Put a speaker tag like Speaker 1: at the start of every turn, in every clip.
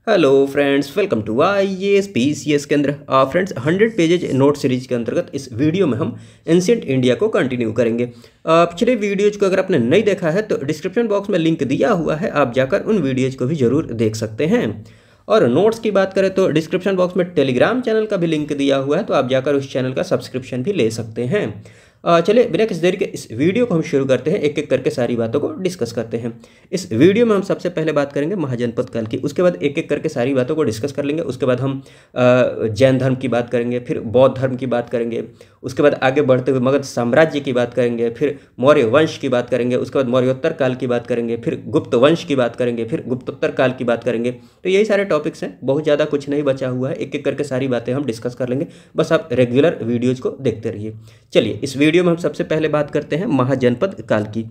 Speaker 1: Hello friends, welcome to IAS PCS केंद्र। Friends 100 pages note series के अंतर्गत इस वीडियो में हम एंशिएंट इंडिया को कंटिन्यू करेंगे। पिछले वीडियोज को अगर आपने नहीं देखा है तो डिस्क्रिप्शन बॉक्स में लिंक दिया हुआ है, आप जाकर उन वीडियोज को भी जरूर देख सकते हैं। और नोट्स की बात करें तो डिस्क्रिप्शन बॉक्स में टेलीग्राम चैनल का भी लिंक दिया हुआ है, तो आप जाकर उस चैनल का सब्सक्रिप्शन भी ले सकते हैं। चलिए बिना किसी देरी के इस वीडियो को हम शुरू करते हैं, एक एक करके सारी बातों को डिस्कस करते हैं। इस वीडियो में हम सबसे पहले बात करेंगे महाजनपद काल की, उसके बाद एक एक करके सारी बातों को डिस्कस कर लेंगे। उसके बाद हम जैन धर्म की बात करेंगे, फिर बौद्ध धर्म की बात करेंगे, उसके बाद आगे बढ़ते हुए मगध साम्राज्य की बात करेंगे, फिर मौर्य वंश की बात करेंगे, उसके बाद मौर्योत्तर काल की बात करेंगे, फिर गुप्त वंश की बात करेंगे, फिर गुप्तोत्तर काल की बात करेंगे। तो यही सारे टॉपिक्स हैं, बहुत ज़्यादा कुछ नहीं बचा हुआ है, एक एक करके सारी बातें हम डिस्कस कर लेंगे। बस आप रेगुलर वीडियोज़ को देखते रहिए। चलिए इस वीडियो में हम सबसे पहले बात करते हैं महाजनपद काल की।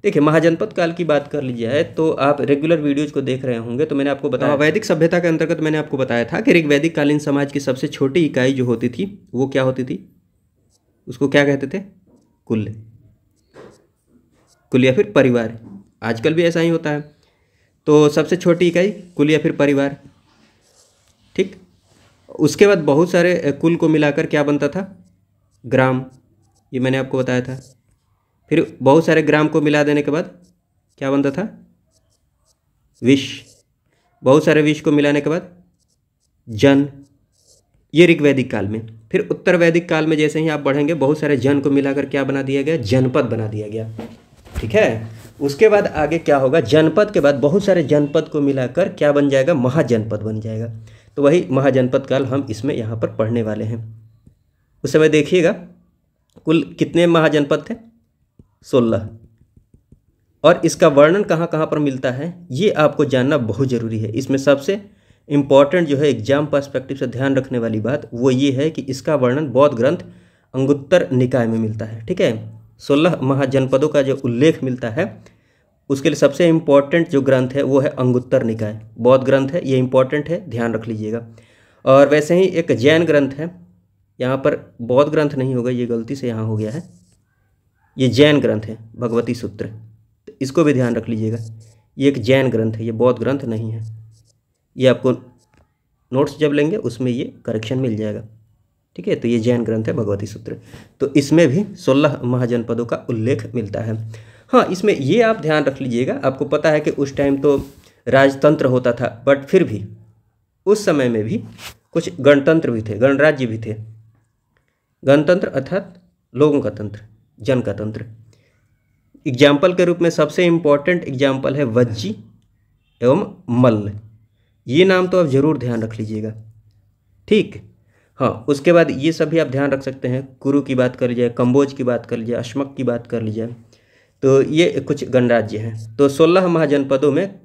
Speaker 1: देखिए महाजनपद काल की बात कर ली जाए तो आप रेगुलर वीडियोज को देख रहे होंगे, तो मैंने आपको बताया वैदिक सभ्यता के अंतर्गत मैंने आपको बताया था कि ऋग्वैदिक कालीन समाज की सबसे छोटी इकाई जो होती थी वो क्या होती थी, उसको क्या कहते थे? कुल। कुल या फिर परिवार। आजकल भी ऐसा ही होता है। तो सबसे छोटी इकाई कुल या फिर परिवार, ठीक। उसके बाद बहुत सारे कुल को मिलाकर क्या बनता था? ग्राम। ये मैंने आपको बताया था। फिर बहुत सारे ग्राम को मिला देने के बाद क्या बनता था? विश्व। बहुत सारे विश्व को मिलाने के बाद जन। ये ऋग्वैदिक काल में। फिर उत्तर वैदिक काल में जैसे ही आप बढ़ेंगे, बहुत सारे जन को मिलाकर क्या बना दिया गया? जनपद बना दिया गया, ठीक है। उसके बाद आगे क्या होगा? जनपद के बाद बहुत सारे जनपद को मिलाकर क्या बन जाएगा? महाजनपद बन जाएगा। तो वही महाजनपद काल हम इसमें यहाँ पर पढ़ने वाले हैं। उस समय देखिएगा कुल कितने महाजनपद थे? 16। और इसका वर्णन कहाँ कहाँ पर मिलता है ये आपको जानना बहुत ज़रूरी है। इसमें सबसे इम्पॉर्टेंट जो है एग्जाम पर्सपेक्टिव से ध्यान रखने वाली बात वो ये है कि इसका वर्णन बौद्ध ग्रंथ अंगुत्तर निकाय में मिलता है, ठीक है। 16 महाजनपदों का जो उल्लेख मिलता है उसके लिए सबसे इम्पॉर्टेंट जो ग्रंथ है वो है अंगुत्तर निकाय, बौद्ध ग्रंथ है, ये इंपॉर्टेंट है, ध्यान रख लीजिएगा। और वैसे ही एक जैन ग्रंथ है, यहाँ पर बौद्ध ग्रंथ नहीं होगा, ये गलती से यहाँ हो गया है, ये जैन ग्रंथ है भगवती सूत्र, तो इसको भी ध्यान रख लीजिएगा। ये एक जैन ग्रंथ है, ये बौद्ध ग्रंथ नहीं है। ये आपको नोट्स जब लेंगे उसमें ये करेक्शन मिल जाएगा, ठीक है। तो ये जैन ग्रंथ है भगवती सूत्र, तो इसमें भी 16 महाजनपदों का उल्लेख मिलता है। हाँ, इसमें ये आप ध्यान रख लीजिएगा, आपको पता है कि उस टाइम तो राजतंत्र होता था, बट फिर भी उस समय में भी कुछ गणतंत्र भी थे, गणराज्य भी थे। गणतंत्र अर्थात लोगों का तंत्र, जन का तंत्र। एग्जाम्पल के रूप में सबसे इम्पॉर्टेंट एग्जाम्पल है वज्जी एवं मल्ल। ये नाम तो आप जरूर ध्यान रख लीजिएगा, ठीक। हाँ, उसके बाद ये सभी आप ध्यान रख सकते हैं। कुरु की बात कर लीजिए, कंबोज की बात कर लीजिए, अश्मक की बात कर लीजिए, तो ये कुछ गणराज्य हैं। तो 16 महाजनपदों में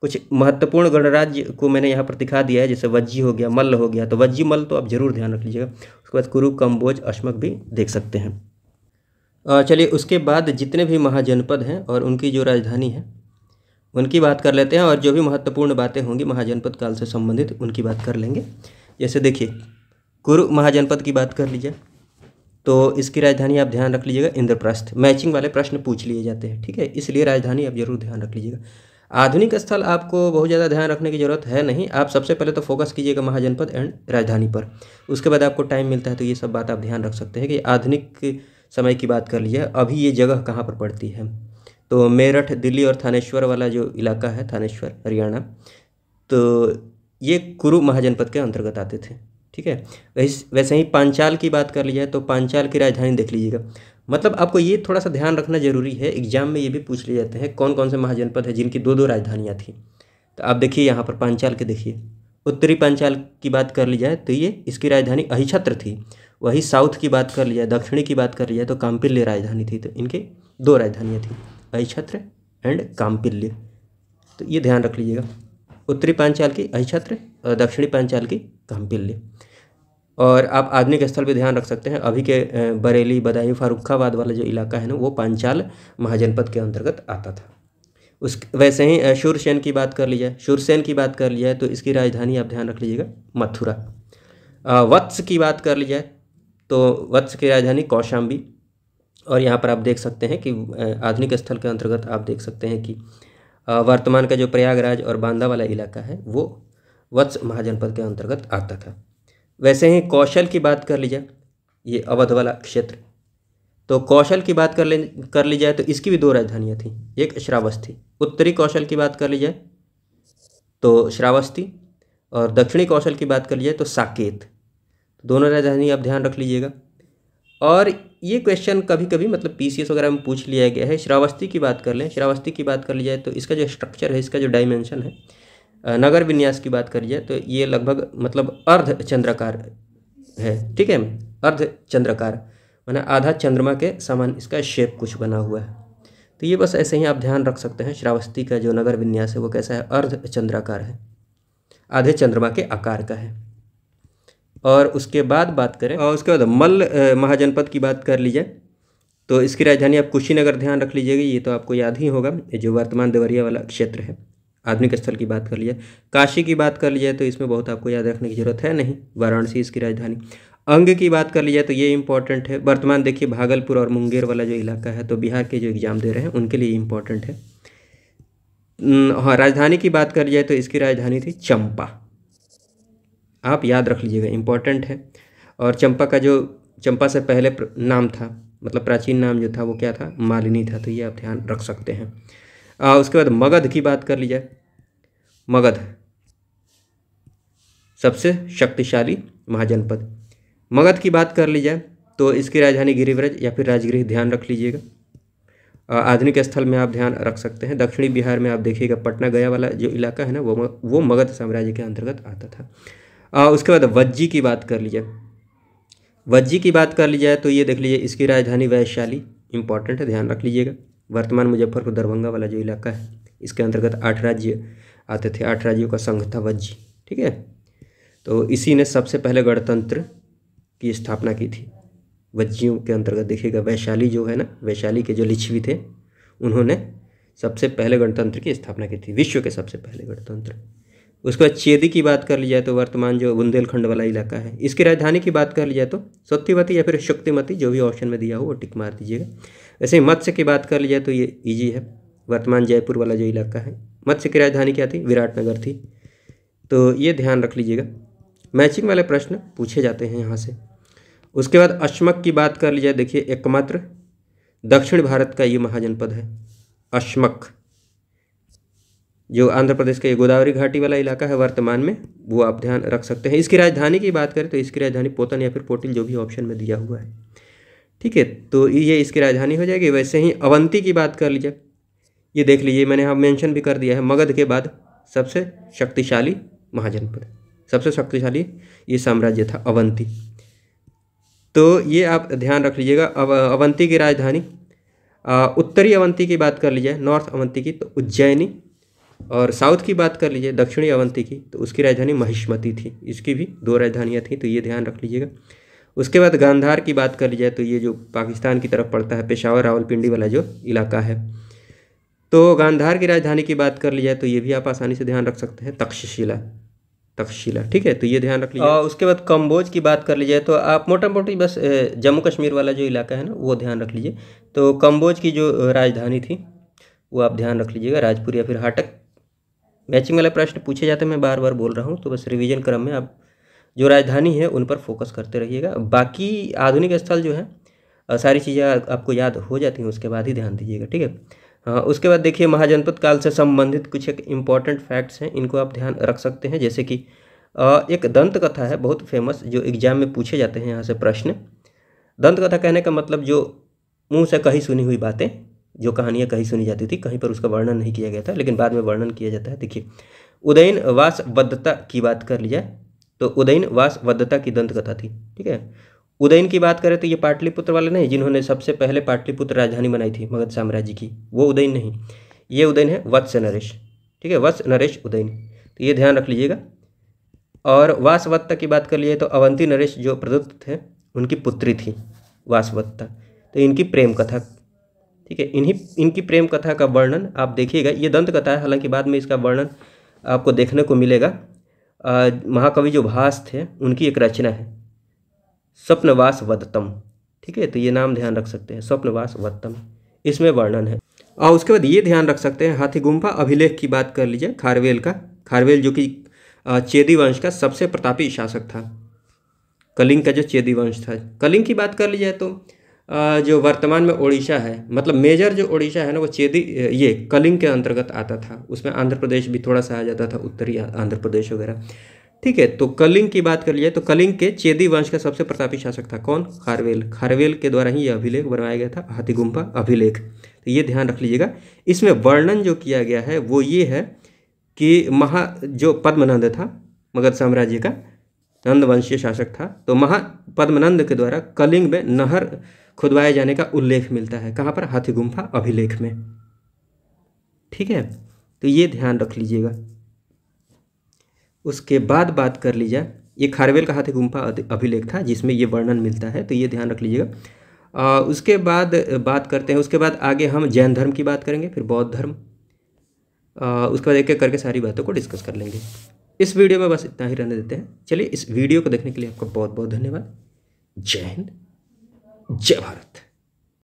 Speaker 1: कुछ महत्वपूर्ण गणराज्य को मैंने यहाँ पर दिखा दिया है, जैसे वज्जी हो गया, मल्ल हो गया, तो वज्जी मल्ल तो आप जरूर ध्यान रख लीजिएगा। उसके बाद कुरु, कंबोज, अश्मक भी देख सकते हैं। चलिए उसके बाद जितने भी महाजनपद हैं और उनकी जो राजधानी है उनकी बात कर लेते हैं, और जो भी महत्वपूर्ण बातें होंगी महाजनपद काल से संबंधित उनकी बात कर लेंगे। जैसे देखिए कुरु महाजनपद की बात कर लीजिए, तो इसकी राजधानी आप ध्यान रख लीजिएगा इंद्रप्रस्थ। मैचिंग वाले प्रश्न पूछ लिए जाते हैं, ठीक है, इसलिए राजधानी आप जरूर ध्यान रख लीजिएगा। आधुनिक स्थल आपको बहुत ज़्यादा ध्यान रखने की ज़रूरत है नहीं, आप सबसे पहले तो फोकस कीजिएगा महाजनपद एंड राजधानी पर। उसके बाद आपको टाइम मिलता है तो ये सब बात आप ध्यान रख सकते हैं कि आधुनिक समय की बात कर लीजिए, अभी ये जगह कहाँ पर पड़ती है। तो मेरठ, दिल्ली और थानेश्वर वाला जो इलाका है, थानेश्वर हरियाणा, तो ये कुरु महाजनपद के अंतर्गत आते थे, ठीक है। वैसे ही पांचाल की बात कर ली जाए तो पांचाल की राजधानी देख लीजिएगा। मतलब आपको ये थोड़ा सा ध्यान रखना जरूरी है, एग्जाम में ये भी पूछ लिए जाते हैं कौन कौन से महाजनपद है जिनकी दो दो राजधानियाँ थी। तो आप देखिए यहाँ पर पांचाल के देखिए, उत्तरी पांचाल की बात कर ली जाए तो ये इसकी राजधानी अहिछत्र थी। वही साउथ की बात कर ली जाए, दक्षिणी की बात कर ली जाए तो काम्पिल्य राजधानी थी। तो इनके दो राजधानियाँ थी, अहिछत्र एंड काम्पिल्य, तो ये ध्यान रख लीजिएगा। उत्तरी पांचाल की अहिछत्र और दक्षिणी पांचाल की काम्पिल्य। और आप आधुनिक स्थल पे ध्यान रख सकते हैं, अभी के बरेली, बदायूं, फारुखाबाद वाला जो इलाका है ना वो पांचाल महाजनपद के अंतर्गत आता था। वैसे ही शूरसेन की बात कर ली जाए, शूरसेन की बात कर ली जाए तो इसकी राजधानी आप ध्यान रख लीजिएगा मथुरा। वत्स की बात कर ली जाए तो वत्स की राजधानी कौशाम्बी। और यहाँ पर आप देख सकते हैं कि आधुनिक स्थल के अंतर्गत आप देख सकते हैं कि वर्तमान का जो प्रयागराज और बांदा वाला इलाका है वो वत्स महाजनपद के अंतर्गत आता था। वैसे ही कौशल की बात कर ली जाए, ये अवध वाला क्षेत्र, तो कौशल की बात कर ली जाए तो इसकी भी 2 राजधानियाँ थीं, एक श्रावस्ती। उत्तरी कौशल की बात कर ली जाए तो श्रावस्ती, और दक्षिणी कौशल की बात कर ली जाए तो साकेत। दोनों राजधानी आप ध्यान रख लीजिएगा। और ये क्वेश्चन कभी कभी मतलब पीसीएस वगैरह में पूछ लिया गया है। श्रावस्ती की बात कर लें, श्रावस्ती की बात कर ली जाए तो इसका जो स्ट्रक्चर है, इसका जो डायमेंशन है, नगर विन्यास की बात करी जाए तो ये लगभग मतलब अर्ध चंद्राकार है। ठीक है, अर्ध चंद्राकार माने आधा चंद्रमा के समान इसका शेप कुछ बना हुआ है। तो ये बस ऐसे ही आप ध्यान रख सकते हैं। श्रावस्ती का जो नगर विन्यास है वो कैसा है, अर्ध चंद्राकार है, आधे चंद्रमा के आकार का है। और उसके बाद बात करें, और उसके बाद मल्ल महाजनपद की बात कर ली जाए तो इसकी राजधानी आप कुशीनगर ध्यान रख लीजिएगा, ये तो आपको याद ही होगा, जो वर्तमान देवरिया वाला क्षेत्र है। आधुनिक स्थल की बात कर ली जाए, काशी की बात कर ली जाए तो इसमें बहुत आपको याद रखने की जरूरत है नहीं, वाराणसी इसकी राजधानी। अंग की बात कर ली जाए तो ये इंपॉर्टेंट है। वर्तमान देखिए भागलपुर और मुंगेर वाला जो इलाका है, तो बिहार के जो एग्जाम दे रहे हैं उनके लिए इंपॉर्टेंट है। हाँ, राजधानी की बात कर ली जाए तो इसकी राजधानी थी चंपा, आप याद रख लीजिएगा, इंपॉर्टेंट है। और चंपा का जो चंपा से पहले नाम था, मतलब प्राचीन नाम जो था वो क्या था, मालिनी था, तो ये आप ध्यान रख सकते हैं। उसके बाद मगध की बात कर ली जाए, मगध सबसे शक्तिशाली महाजनपद। मगध की बात कर ली जाए तो इसकी राजधानी गिरिव्रज या फिर राजगृह ध्यान रख लीजिएगा। आधुनिक स्थल में आप ध्यान रख सकते हैं। दक्षिणी बिहार में आप देखिएगा पटना गया वाला जो इलाका है ना, वो मगध साम्राज्य के अंतर्गत आता था। उसके बाद वज्जी की बात कर ली जाए, वज्जी की बात कर ली जाए तो ये देख लीजिए इसकी राजधानी वैशाली, इंपॉर्टेंट है, ध्यान रख लीजिएगा। वर्तमान मुजफ्फरपुर दरभंगा वाला जो इलाका है, इसके अंतर्गत 8 राज्य आते थे, 8 राज्यों का संघ था वज्जी। ठीक है, तो इसी ने सबसे पहले गणतंत्र की स्थापना की थी। वज्जियों के अंतर्गत देखिएगा वैशाली जो है ना, वैशाली के जो लिच्छवी थे उन्होंने सबसे पहले गणतंत्र की स्थापना की थी, विश्व के सबसे पहले गणतंत्र। उसके बाद चेदी की बात कर ली जाए तो वर्तमान जो बुंदेलखंड वाला इलाका है, इसकी राजधानी की बात कर ली जाए तो सत्यवती या फिर शक्तिमती, जो भी ऑप्शन में दिया हो वो टिक मार दीजिएगा। वैसे ही मत्स्य की बात कर ली जाए तो ये ईजी है, वर्तमान जयपुर वाला जो इलाका है। मत्स्य की राजधानी क्या थी, विराटनगर थी, तो ये ध्यान रख लीजिएगा। मैचिंग वाले प्रश्न पूछे जाते हैं यहाँ से। उसके बाद अश्मक की बात कर ली जाए, देखिए एकमात्र दक्षिण भारत का ये महाजनपद है अश्मक, जो आंध्र प्रदेश का ये गोदावरी घाटी वाला इलाका है वर्तमान में, वो आप ध्यान रख सकते हैं। इसकी राजधानी की बात करें तो इसकी राजधानी पोतन या फिर पोटिल, जो भी ऑप्शन में दिया हुआ है। ठीक है, तो ये इसकी राजधानी हो जाएगी। वैसे ही अवंती की बात कर लीजिए, ये देख लीजिए मैंने यहाँ मेंशन भी कर दिया है, मगध के बाद सबसे शक्तिशाली महाजनपद, सबसे शक्तिशाली ये साम्राज्य था अवंती, तो ये आप ध्यान रख लीजिएगा। अवंती की राजधानी, उत्तरी अवंती की बात कर लीजिए, नॉर्थ अवंती की, तो उज्जैनी, और साउथ की बात कर लीजिए दक्षिणी अवंती की, तो उसकी राजधानी महिष्मती थी। इसकी भी 2 राजधानियाँ थीं, तो ये ध्यान रख लीजिएगा। उसके बाद गांधार की बात कर ली जाए तो ये जो पाकिस्तान की तरफ पड़ता है, पेशावर रावलपिंडी वाला जो इलाका है, तो गांधार की राजधानी की बात कर ली जाए तो ये भी आप आसानी से ध्यान रख सकते हैं, तक्षशिला, तक्षशिला। ठीक है, तो ये ध्यान रख लीजिए। और उसके बाद कम्बोज की बात कर ली जाए तो आप मोटा मोटी बस जम्मू कश्मीर वाला जो इलाका है ना वो ध्यान रख लीजिए। तो कम्बोज की जो राजधानी थी वो आप ध्यान रख लीजिएगा, राजपुर या फिर हाटक। मैचिंग वाले प्रश्न पूछे जाते हैं, मैं बार बार बोल रहा हूँ, तो बस रिवीजन क्रम में आप जो राजधानी है उन पर फोकस करते रहिएगा। बाकी आधुनिक स्थल जो है सारी चीज़ें आपको याद हो जाती हैं, उसके बाद ही ध्यान दीजिएगा। ठीक है, हाँ, उसके बाद देखिए महाजनपद काल से संबंधित कुछ एक इम्पॉर्टेंट फैक्ट्स हैं, इनको आप ध्यान रख सकते हैं। जैसे कि एक दंत कथा है बहुत फेमस, जो एग्जाम में पूछे जाते हैं यहाँ से प्रश्न। दंत कथा कहने का मतलब जो मुंह से कही सुनी हुई बातें, जो कहानियाँ कही सुनी जाती थी, कहीं पर उसका वर्णन नहीं किया गया था, लेकिन बाद में वर्णन किया जाता है। देखिए उदयन वासवदत्ता की बात कर ली जाए तो उदयन वासवदत्ता की दंत कथा थी। ठीक है, उदयन की बात करें तो ये पाटलिपुत्र वाले नहीं, जिन्होंने सबसे पहले पाटलिपुत्र राजधानी बनाई थी मगध साम्राज्य की, वो उदयन नहीं, ये उदयन है वत्स नरेश। ठीक है, वत्स नरेश उदयन, तो ये ध्यान रख लीजिएगा। और वासवदत्ता की बात कर लिए तो अवंती नरेश जो प्रदत्त थे उनकी पुत्री थी वासवदत्ता, तो इनकी प्रेम कथा। ठीक है, इनकी प्रेम कथा का वर्णन आप देखिएगा, ये दंत कथा है, हालांकि बाद में इसका वर्णन आपको देखने को मिलेगा। महाकवि जो भास थे उनकी एक रचना है स्वप्नवास वदतम। ठीक है, तो ये नाम ध्यान रख सकते हैं, स्वप्नवास वदतम, इसमें वर्णन है। और उसके बाद ये ध्यान रख सकते हैं हाथी गुम्फा अभिलेख की बात कर लीजिए, खारवेल का, खारवेल जो कि चेदी वंश का सबसे प्रतापी शासक था। कलिंग का जो चेदी वंश था। कलिंग की बात कर ली जाए तो जो वर्तमान में उड़ीसा है, मतलब मेजर जो उड़ीसा है ना, वो चेदी ये कलिंग के अंतर्गत आता था। उसमें आंध्र प्रदेश भी थोड़ा सा आ जाता था, उत्तरी आंध्र प्रदेश वगैरह। ठीक है, तो कलिंग की बात कर ली जाए तो कलिंग के चेदी वंश का सबसे प्रतापी शासक था कौन? खारवेल। खारवेल के द्वारा ही यह अभिलेख बनवाया गया था, हाथी गुम्फा अभिलेख। तो ये ध्यान रख लीजिएगा। इसमें वर्णन जो किया गया है वो ये है कि जो पद्मनंद था मगध साम्राज्य का, नंद वंशीय शासक था, तो पद्मनंद के द्वारा कलिंग में नहर खुदवाए जाने का उल्लेख मिलता है। कहाँ पर? हाथी गुम्फा अभिलेख में। ठीक है, तो ये ध्यान रख लीजिएगा। उसके बाद बात कर लीजिए, ये खारवेल का हाथी गुम्फा अभिलेख था जिसमें ये वर्णन मिलता है, तो ये ध्यान रख लीजिएगा। उसके बाद बात करते हैं, उसके बाद आगे हम जैन धर्म की बात करेंगे, फिर बौद्ध धर्म, उसके बाद एक एक करके सारी बातों को डिस्कस कर लेंगे। इस वीडियो में बस इतना ही रहने देते हैं। चलिए, इस वीडियो को देखने के लिए आपका बहुत बहुत धन्यवाद। जय हिंद, जय भारत।